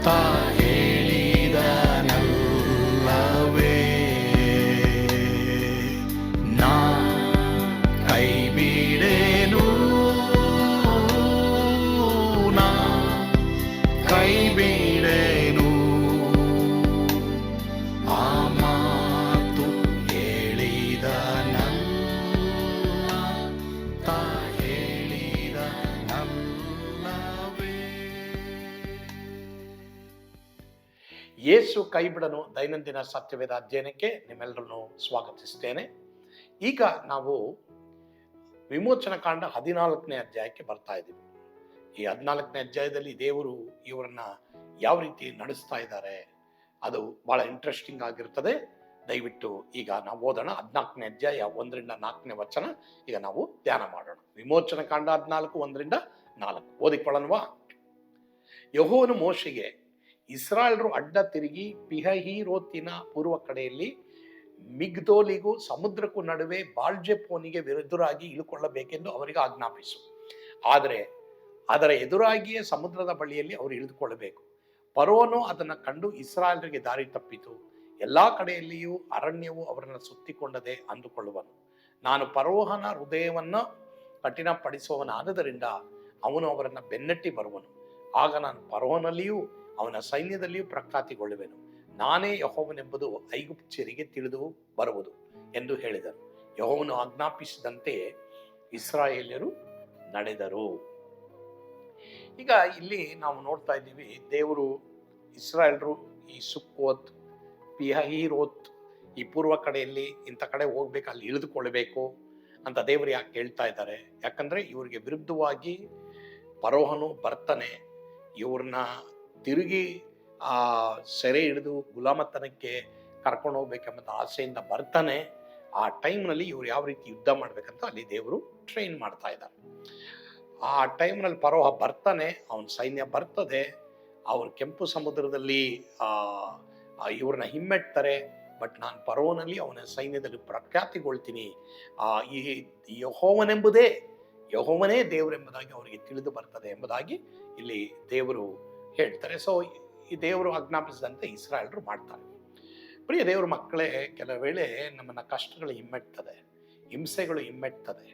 ತಾ ಹೇಳಿದನಲ್ಲವೇ, ನಾ ಕೈ ಬಿಡೆನು, ನಾ ಕೈ ಬಿಡೆನು. ಆ ಮಾತು ಹೇಳಿದನಲ್ಲ, ತಾ ಹೇಳಿದನಲ್ಲವೇ. ಯೇಸು ಕೈ ಬಿಡನು ದೈನಂದಿನ ಸತ್ಯವೇದ ಅಧ್ಯಯನಕ್ಕೆ ನಿಮ್ಮೆಲ್ಲರನ್ನು ಸ್ವಾಗತಿಸ್ತೇನೆ. ಈಗ ನಾವು ವಿಮೋಚನ ಕಾಂಡ 14ನೇ ಅಧ್ಯಾಯಕ್ಕೆ ಬರ್ತಾ ಇದ್ದೀವಿ. ಈ 14ನೇ ಅಧ್ಯಾಯದಲ್ಲಿ ದೇವರು ಇವರನ್ನ ಯಾವ ರೀತಿ ನಡೆಸ್ತಾ ಇದ್ದಾರೆ ಅದು ಬಹಳ ಇಂಟ್ರೆಸ್ಟಿಂಗ್ ಆಗಿರ್ತದೆ. ದಯವಿಟ್ಟು ಈಗ ನಾವು ಓದೋಣ. 14ನೇ ಅಧ್ಯಾಯ 1ರಿಂದ 4ನೇ ವಚನ ಈಗ ನಾವು ಧ್ಯಾನ ಮಾಡೋಣ. ವಿಮೋಚನ ಕಾಂಡ 14 1ರಿಂದ 4 ಓದಿಕೊಳ್ಳೋಣವಾ? ಯೆಹೋವನು ಮೋಶೆಗೆ, ಇಸ್ರಾಯೇಲರು ಅಡ್ಡ ತಿರುಗಿ ಪಿಹಹೀರೋತಿನ ಪೂರ್ವ ಕಡೆಯಲ್ಲಿ ಮಿಗ್ದೋಲಿಗೂ ಸಮುದ್ರಕ್ಕೂ ನಡುವೆ ಬಾಳ್ಜೆಫೋನಿಗೆ ಎದುರಾಗಿ ಇಳುಕೊಳ್ಳಬೇಕೆಂದು ಅವರಿಗೆ ಆಜ್ಞಾಪಿಸು. ಆದರೆ ಅದರ ಎದುರಾಗಿಯೇ ಸಮುದ್ರದ ಬಳಿಯಲ್ಲಿ ಅವರು ಇಳಿದುಕೊಳ್ಳಬೇಕು. ಫರೋಹನು ಅದನ್ನು ಕಂಡು ಇಸ್ರಾಯೇಲರಿಗೆ ದಾರಿ ತಪ್ಪಿತು. ಎಲ್ಲಾ ಕಡೆಯಲ್ಲಿಯೂ ಅರಣ್ಯವು ಅವರನ್ನು ಸುತ್ತಿಕೊಂಡದೆ ಅಂದುಕೊಳ್ಳುವನು. ನಾನು ಫರೋಹನ ಹೃದಯವನ್ನು ಕಠಿಣಪಡಿಸುವವನಾದ್ದರಿಂದ ಅವನು ಅವರನ್ನು ಬೆನ್ನಟ್ಟಿ ಬರುವನು. ಆಗ ನಾನು ಫರೋಹನಲ್ಲಿಯೂ ಅವನ ಸೈನ್ಯದಲ್ಲಿಯೂ ಪ್ರಖ್ಯಾತಿಗೊಳ್ಳುವೆನು. ನಾನೇ ಯೆಹೋವನೆಂಬುದು ಐಗುಪ್ತ್ಯರಿಗೆ ತಿಳಿದು ಬರುವುದು ಎಂದು ಹೇಳಿದರು. ಯೆಹೋವನು ಆಜ್ಞಾಪಿಸಿದಂತೆಯೇ ಇಸ್ರಾಯೇಲ್ಯರು ನಡೆದರು. ಈಗ ಇಲ್ಲಿ ನಾವು ನೋಡ್ತಾ ಇದ್ದೀವಿ, ದೇವರು ಇಸ್ರಾಯೇಲರು ಈ ಸುಕ್ಕೋತ್, ಪಿಹಹೀರೋತ್ ಈ ಪೂರ್ವ ಕಡೆಯಲ್ಲಿ ಇಂಥ ಕಡೆ ಹೋಗ್ಬೇಕು, ಅಲ್ಲಿ ಇಳಿದುಕೊಳ್ಬೇಕು ಅಂತ ದೇವರು ಯಾಕೆ ಹೇಳ್ತಾ ಇದ್ದಾರೆ? ಯಾಕಂದ್ರೆ ಇವ್ರಿಗೆ ವಿರುದ್ಧವಾಗಿ ಫರೋಹನು ಬರ್ತಾನೆ, ಇವ್ರನ್ನ ತಿರುಗಿ ಸೆರೆ ಹಿಡಿದು ಗುಲಾಮತನಕ್ಕೆ ಕರ್ಕೊಂಡು ಹೋಗ್ಬೇಕೆಂಬ ಆಸೆಯಿಂದ ಬರ್ತಾನೆ. ಆ ಟೈಮ್ನಲ್ಲಿ ಇವ್ರು ಯಾವ ರೀತಿ ಯುದ್ಧ ಮಾಡ್ಬೇಕಂತ ಅಲ್ಲಿ ದೇವರು ಟ್ರೈನ್ ಮಾಡ್ತಾ ಇದ್ದಾರೆ. ಆ ಟೈಮ್ನಲ್ಲಿ ಫರೋಹ ಬರ್ತಾನೆ, ಅವನ ಸೈನ್ಯ ಬರ್ತದೆ, ಅವ್ರು ಕೆಂಪು ಸಮುದ್ರದಲ್ಲಿ ಇವ್ರನ್ನ ಹಿಮ್ಮೆಟ್ತಾರೆ. ಬಟ್ ನಾನು ಫರೋಹನಲ್ಲಿ ಅವನ ಸೈನ್ಯದಲ್ಲಿ ಪ್ರಖ್ಯಾತಿಗೊಳ್ತೀನಿ. ಈ ಯೆಹೋವನೇ ದೇವರೆಂಬುದಾಗಿ ಅವರಿಗೆ ತಿಳಿದು ಬರ್ತದೆ ಎಂಬುದಾಗಿ ಇಲ್ಲಿ ದೇವರು ಹೇಳ್ತಾರೆ. ಸೊ ಈ ದೇವರು ಆಜ್ಞಾಪಿಸಿದಂತೆ ಇಸ್ರಾಯೇಲರು ಮಾಡ್ತಾರೆ. ಪ್ರಿಯ ದೇವರ ಮಕ್ಕಳೇ, ಕೆಲವು ವೇಳೆ ನಮ್ಮನ್ನ ಕಷ್ಟಗಳು ಹಿಮ್ಮೆಟ್ತದೆ, ಹಿಂಸೆಗಳು ಹಿಮ್ಮೆಟ್ತದೆ.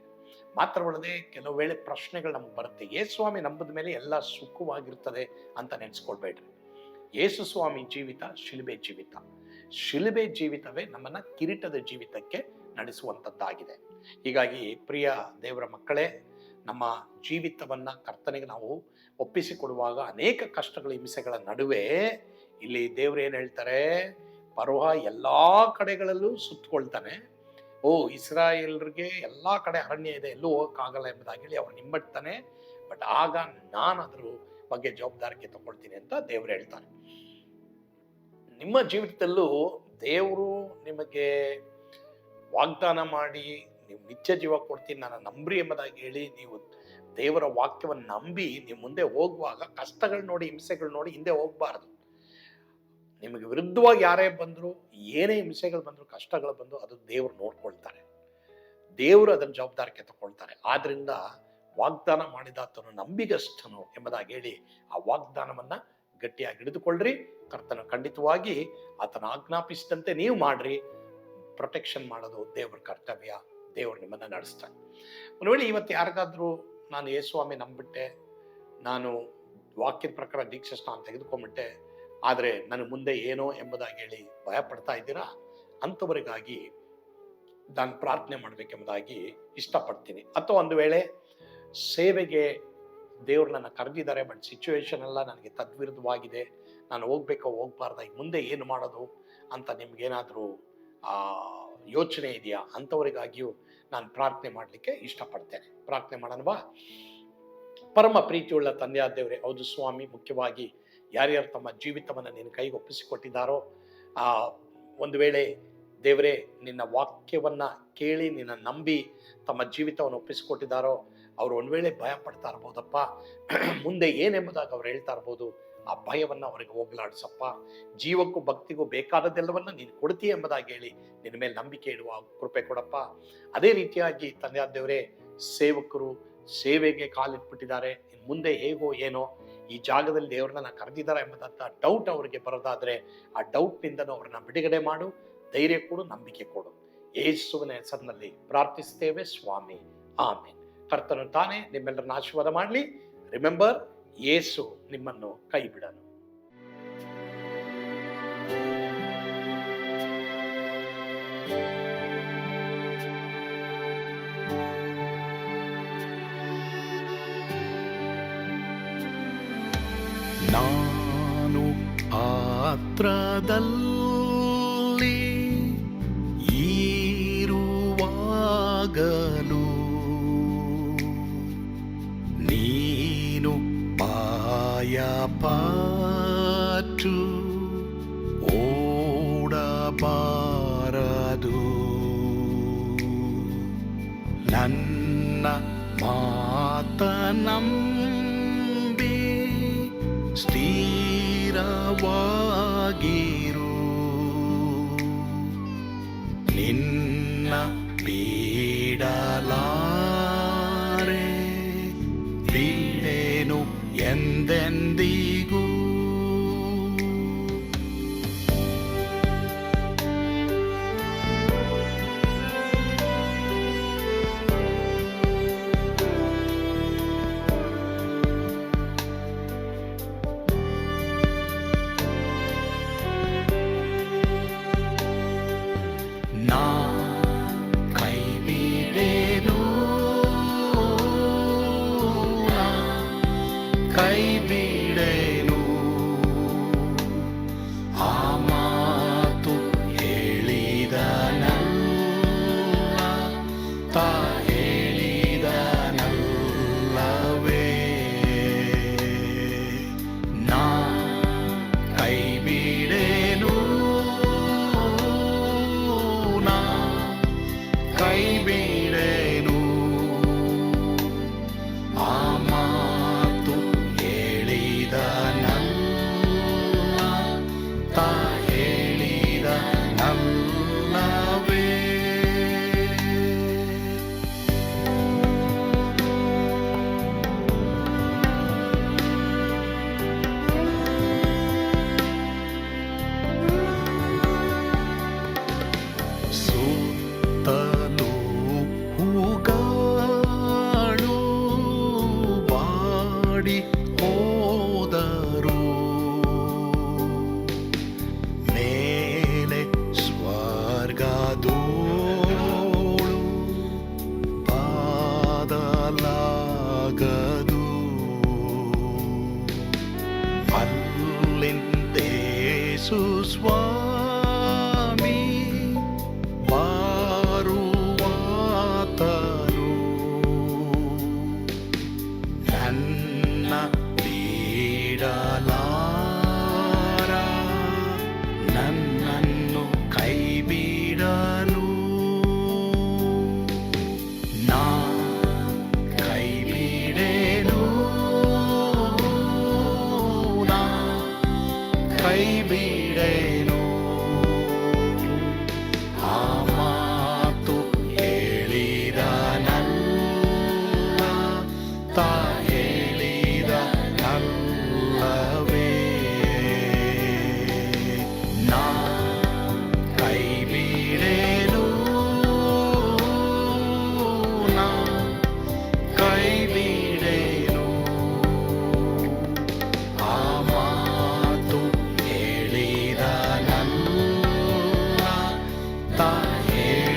ಮಾತ್ರವಲ್ಲದೆ ಕೆಲವು ವೇಳೆ ಪ್ರಶ್ನೆಗಳು ನಮ್ಗೆ ಬರುತ್ತೆ. ಯೇಸು ಸ್ವಾಮಿ ನಂಬದ ಮೇಲೆ ಎಲ್ಲ ಸುಖವಾಗಿರ್ತದೆ ಅಂತ ನೆನೆಸ್ಕೊಳ್ಬೇಡ್ರಿ. ಯೇಸು ಸ್ವಾಮಿ ಜೀವಿತ ಶಿಲುಬೆ ಜೀವಿತವೇ ನಮ್ಮನ್ನ ಕಿರೀಟದ ಜೀವಿತಕ್ಕೆ ನಡೆಸುವಂಥದ್ದಾಗಿದೆ. ಹೀಗಾಗಿ ಪ್ರಿಯ ದೇವರ ಮಕ್ಕಳೇ, ನಮ್ಮ ಜೀವಿತವನ್ನ ಕರ್ತನಿಗೆ ನಾವು ಒಪ್ಪಿಸಿಕೊಡುವಾಗ ಅನೇಕ ಕಷ್ಟಗಳ ಹಿಂಸೆಗಳ ನಡುವೆ ಇಲ್ಲಿ ದೇವರು ಏನು ಹೇಳ್ತಾರೆ? ಫರೋಹ ಎಲ್ಲಾ ಕಡೆಗಳಲ್ಲೂ ಸುತ್ತಕೊಳ್ತಾನೆ. ಇಸ್ರಾಯೇಲರಿಗೆ ಎಲ್ಲಾ ಕಡೆ ಅರಣ್ಯ ಇದೆ, ಎಲ್ಲೂ ಹೋಗಕ್ಕಾಗಲ್ಲ ಎಂಬುದಾಗಿ ಹೇಳಿ ಅವ್ರು ನಿಮ್ಮಡ್ತಾನೆ. ಬಟ್ ಆಗ ನಾನು ಅದ್ರ ಬಗ್ಗೆ ಜವಾಬ್ದಾರಿಕೆ ತಗೊಳ್ತೀನಿ ಅಂತ ದೇವರು ಹೇಳ್ತಾನೆ. ನಿಮ್ಮ ಜೀವಿತದಲ್ಲೂ ದೇವರು ನಿಮಗೆ ವಾಗ್ದಾನ ಮಾಡಿ ನೀವು ನಿತ್ಯ ಜೀವ ಕೊಡ್ತೀನಿ, ನಾನು ನಂಬ್ರಿ ಎಂಬುದಾಗಿ ಹೇಳಿ ನೀವು ದೇವರ ವಾಕ್ಯವನ್ನು ನಂಬಿ ನೀವು ಮುಂದೆ ಹೋಗುವಾಗ ಕಷ್ಟಗಳು ನೋಡಿ, ಹಿಂಸೆಗಳು ನೋಡಿ ಹಿಂದೆ ಹೋಗ್ಬಾರ್ದು. ನಿಮಗೆ ವಿರುದ್ಧವಾಗಿ ಯಾರೇ ಬಂದ್ರು, ಏನೇ ಹಿಂಸೆಗಳು ಬಂದ್ರು, ಕಷ್ಟಗಳು ಬಂದ್ರು, ಅದು ದೇವರು ನೋಡ್ಕೊಳ್ತಾರೆ. ದೇವರು ಅದನ್ನ ಜವಾಬ್ದಾರಿಕೆ ತಗೊಳ್ತಾರೆ. ಆದ್ರಿಂದ ವಾಗ್ದಾನ ಮಾಡಿದಾತನು ನಂಬಿಗಸ್ತನು ಎಂಬುದಾಗಿ ಹೇಳಿ ಆ ವಾಗ್ದಾನವನ್ನ ಗಟ್ಟಿಯಾಗಿ ಹಿಡಿದುಕೊಳ್ಳ್ರಿ. ಕರ್ತನ ಖಂಡಿತವಾಗಿ ಆತನ ಆಜ್ಞಾಪಿಸಿದಂತೆ ನೀವು ಮಾಡ್ರಿ. ಪ್ರೊಟೆಕ್ಷನ್ ಮಾಡೋದು ದೇವರ ಕರ್ತವ್ಯ. ದೇವರು ನಿಮ್ಮನ್ನ ನಡೆಸ್ತಾನೆ. ಒಂದು ವೇಳೆ ಇವತ್ತು ಯಾರಿಗಾದ್ರೂ ನಾನು ಯೇಸುಸ್ವಾಮಿ ನಂಬಿಟ್ಟೆ, ನಾನು ವಾಕ್ಯದ ಪ್ರಕಾರ ದೀಕ್ಷಾ ಸ್ನಾನ ತೆಗೆದುಕೊಂಡ್ಬಿಟ್ಟೆ, ಆದರೆ ನನ್ನ ಮುಂದೆ ಏನೋ ಎಂಬುದಾಗಿ ಹೇಳಿ ಭಯ ಪಡ್ತಾ ಇದ್ದೀರಾ, ಅಂಥವರಿಗಾಗಿ ನಾನು ಪ್ರಾರ್ಥನೆ ಮಾಡಬೇಕೆಂಬುದಾಗಿ ಇಷ್ಟಪಡ್ತೀನಿ. ಅಥವಾ ಒಂದು ವೇಳೆ ಸೇವೆಗೆ ದೇವ್ರು ನನ್ನ ಕರೆದಿದ್ದಾರೆ, ಬಟ್ ಸಿಚುವೇಶನ್ ಎಲ್ಲ ನನಗೆ ತದ್ವಿರುದ್ಧವಾಗಿದೆ, ನಾನು ಹೋಗ್ಬೇಕೋ ಹೋಗ್ಬಾರ್ದ, ಮುಂದೆ ಏನು ಮಾಡೋದು ಅಂತ ನಿಮ್ಗೇನಾದರೂ ಯೋಚನೆ ಇದೆಯಾ? ಅಂಥವರಿಗಾಗಿಯೂ ನಾನು ಪ್ರಾರ್ಥನೆ ಮಾಡಲಿಕ್ಕೆ ಇಷ್ಟಪಡ್ತೇನೆ. ಪ್ರಾರ್ಥನೆ ಮಾಡೋಣವಾ? ಪರಮ ಪ್ರೀತಿಯುಳ್ಳ ತಂದೆಯಾದ ದೇವರೇ, ಹೌದು ಸ್ವಾಮಿ, ಮುಖ್ಯವಾಗಿ ಯಾರ್ಯಾರು ತಮ್ಮ ಜೀವಿತವನ್ನು ನಿನ್ನ ಕೈಗೆ ಒಪ್ಪಿಸಿಕೊಟ್ಟಿದ್ದಾರೋ, ಒಂದು ವೇಳೆ ದೇವರೇ ನಿನ್ನ ವಾಕ್ಯವನ್ನ ಕೇಳಿ ನಿನ್ನ ನಂಬಿ ತಮ್ಮ ಜೀವಿತವನ್ನು ಒಪ್ಪಿಸಿಕೊಟ್ಟಿದ್ದಾರೋ, ಅವರು ಒಂದು ವೇಳೆ ಭಯ ಪಡ್ತಾ ಇರ್ಬೋದಪ್ಪ, ಮುಂದೆ ಏನೆಂಬುದಾಗಿ ಅವ್ರು ಹೇಳ್ತಾ ಇರ್ಬೋದು. ಆ ಭಯವನ್ನು ಅವರಿಗೆ ಹೋಗ್ಲಾಡಿಸಪ್ಪ. ಜೀವಕ್ಕೂ ಭಕ್ತಿಗೂ ಬೇಕಾದದ್ದೆಲ್ಲವನ್ನ ನೀನು ಕೊಡ್ತೀಯ ಎಂಬುದಾಗಿ ಹೇಳಿ ನಿನ್ನ ಮೇಲೆ ನಂಬಿಕೆ ಇಡುವ ಕೃಪೆ ಕೊಡಪ್ಪ. ಅದೇ ರೀತಿಯಾಗಿ ತಂದೆಯಾದ ದೇವರೇ, ಸೇವಕರು ಸೇವೆಗೆ ಕಾಲಿಟ್ಬಿಟ್ಟಿದ್ದಾರೆ, ಮುಂದೆ ಹೇಗೋ ಏನೋ ಈ ಜಾಗದಲ್ಲಿ ದೇವ್ರನ್ನ ಕರೆದಿದ್ದಾರೆ ಎಂಬುದಂತ ಡೌಟ್ ಅವರಿಗೆ ಬರೋದಾದ್ರೆ ಆ ಡೌಟ್ನಿಂದನೂ ಅವ್ರನ್ನ ಬಿಡುಗಡೆ ಮಾಡು, ಧೈರ್ಯ ಕೊಡು, ನಂಬಿಕೆ ಕೊಡು. ಯೇಸುವಿನ ಹೆಸರಿನಲ್ಲಿ ಪ್ರಾರ್ಥಿಸ್ತೇವೆ ಸ್ವಾಮಿ, ಆಮೇನ್. ಕರ್ತನು ತಾನೇ ನಿಮ್ಮೆಲ್ಲರನ್ನ ಆಶೀರ್ವಾದ ಮಾಡಲಿ. ರಿಮೆಂಬರ್, ಯೇಸು ನಿಮ್ಮನ್ನು ಕೈ ಬಿಡನು. ನಾನು ಪಾತ್ರದಲ್ಲಿ ಇರುವಾಗಲೂ ನೀನು ಪಾಯಪಟ್ಟು ಓಡಬಾರದು. ನನ್ನ ಮಾತನಂಬಿ ಸ್ಥಿರವಾಗಿರು. ನಿನ್ನ ಬಿಡಲಾರೆ, ಬಿಡೆನು ಎಂದೆಂದಿಗೂ. ನಾ ಕೈ ಬಿಡೆನು, ನಾ ಕೈ ಬಿಡೆನು. ಆ ಮಾತು ಹೇಳಿದನಲ್ಲ, ತಾ ಹೇಳಿದನಲ್ಲವೇ. ನಾ ಕೈ ಬಿಡೆನು, ಕೈ ಬಿಡೆನು. ಆ ಮಾತು ಹೇಳಿದನಲ್ಲ, ತಾ ಹೇಳಿದನಲ್ಲವೇ. ಸುತ್ತಲೂ ಹೂಗಳು ಬಾಡಿ ಹೋದರು, ಮೇಲೆ ಸ್ವರ್ಗದೋಳು ಬಾದಲಾಗದು. ಅಲ್ಲಿಂದೇಸು ಸ್ವಾಮಿ ಬಾರುವಾತನು. ನನ್ನ ಬಿಡಲಾರ, ನನ್ನನ್ನು ಕೈ ಬಿಡನು. ನಾ ಕೈ ಬಿಡೆನು, ನಾ ಕೈ ಬಿಡೆನು. ಆ ಮಾತು ಹೇಳಿದನಲ್ಲ, ತಾ ಹೇಳಿದನಲ್ಲವೇ. ನಾ ಕೈ ಬಿಡೆನು, ನಾ ಕೈ ಬಿಡೆನು. ಆ ಮಾತು ಹೇಳಿದನಲ್ಲ, ತಾ ಹೇಳಿದನಲ್ಲವೇ.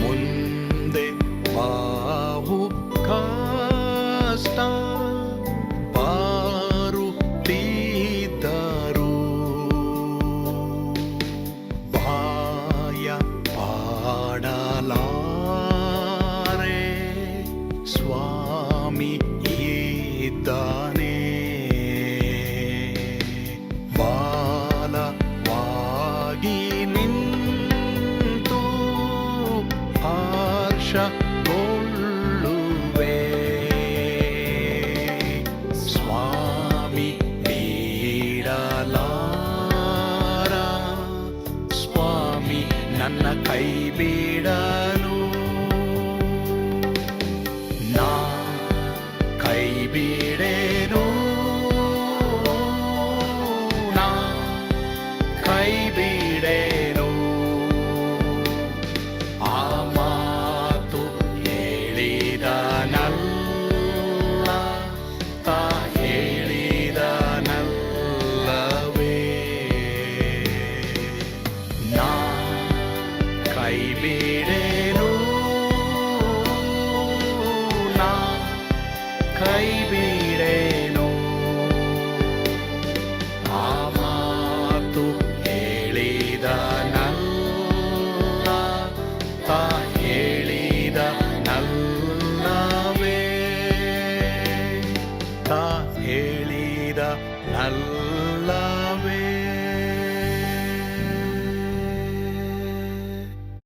ಮುಂದೆ ಬಾಹು ಕಷ್ಟ ಬಾರುತ್ತಿದ್ದರು, ಭಯ ಪಾಡಲಾರೆ, ಸ್ವಾಮಿ ಇದ್ದಾನೆ. ಕೈಬಿಡಲು ನಾ ಕೈಬಿಡೆನು ನಾ ಕೈಬಿಡೆನು ಆ ಮಾತು ಹೇಳಿದನಲ್ಲ ತಾ ಹೇಳಿದನಲ್ಲವೇ ನಾ ಕೈಬಿಡೆನು ನಾ ಕೈಬಿಡೆನು ಆ ಮಾತು ಹೇಳಿದನಲ್ಲ ತಾ ಹೇಳಿದನಲ್ಲವೇ ತಾ ಹೇಳಿದನಲ್ಲ